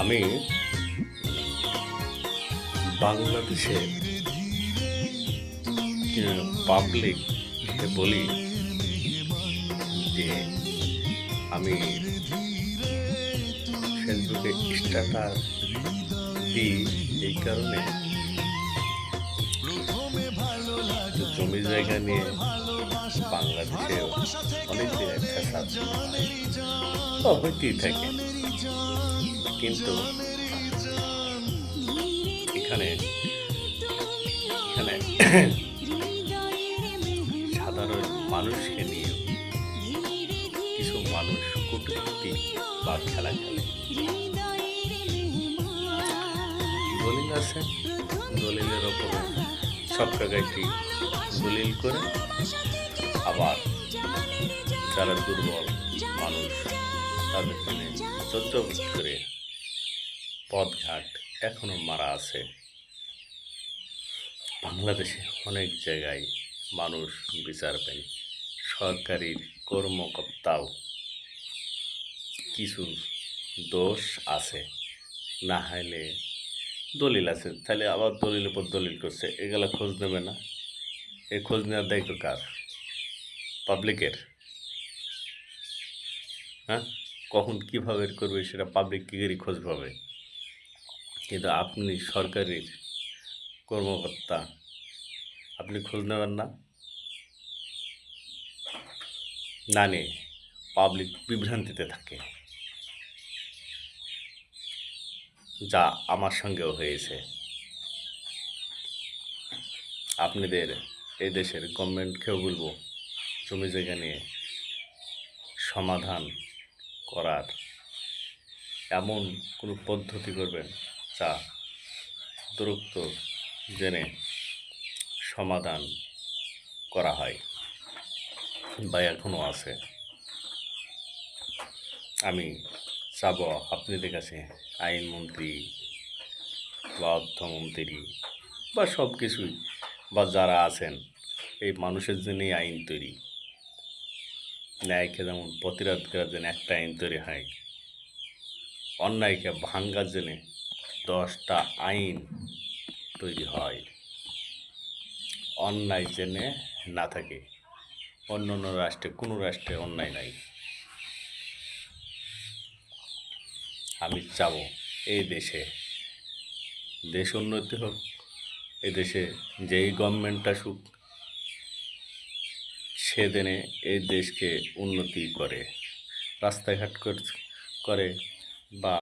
আমি বাংলাদেশে পাবলিককে বলি যে আমি ফেসবুকে স্ট্যাটাস দিই এই কারণে জমি জায়গা নিয়ে বাংলাদেশে অনেক জায়গায় ফ্যাসাদ তো হইতেই থাকে, কিন্তু এখানে এখানে সাধারণ মানুষকে নিয়ে কিছু মানুষ কটূক্তি বা খেলা খেলে। দলিল আছে, দলিলের ওপরে সব জায়গাটি দলিল করে, আবার যারা দুর্বল মানুষ তাদেরকে যজ্ঞবৎ করে পথঘাট এখনো মারা আছে। বাংলাদেশে অনেক জায়গায় মানুষ বিচার পায়। সরকারি কর্মকর্তাও কিছু দোষ আছে, না হলে দলিল আছে, তাহলে আবার দলিলের উপর দলিল করছে, এগুলা খোঁজ নেবে না? এই খোঁজ নেওয়ার দায়িত্ব কার? পাবলিকের। হ্যাঁ, কখন কীভাবে করবে সেটা পাবলিক কী করে খোঁজ পাবে? কিন্তু আপনি সরকারের কর্মকর্তা, আপনি খোঁজ নেবেন না? না নিয়ে পাবলিক বিভ্রান্তিতে থাকে, যা আমার সঙ্গেও হয়েছে। আপনাদের এই দেশের গভর্নমেন্টকেও বলবো, জমি জায়গা নিয়ে সমাধান করার এমন কোনো পদ্ধতি করবেন যা দ্রুত জেনে সমাধান করা হয় বা এখনও আছে। আমি চাবো আপনাদের কাছে আইনমন্ত্রী বা অর্থমন্ত্রী বা সব কিছুই, বা যারা আছেন, এই মানুষের জন্যই আইন তৈরি। ন্যায়কে যেমন প্রতিরোধ করার জন্য একটা আইন তৈরি হয়, অন্যায়কে ভাঙ্গার জন্যে 10টা আইন তৈরি হয়। অন্যায় জেনে না থাকে। অন্য অন্য রাষ্ট্রে, কোনো রাষ্ট্রে অন্যায় নাই। আমি চাবো এই দেশ উন্নতি হোক, এই দেশে যেই গভর্নমেন্ট আসুক সেদিনে এই দেশকে উন্নতি করে, রাস্তাঘাট করে বা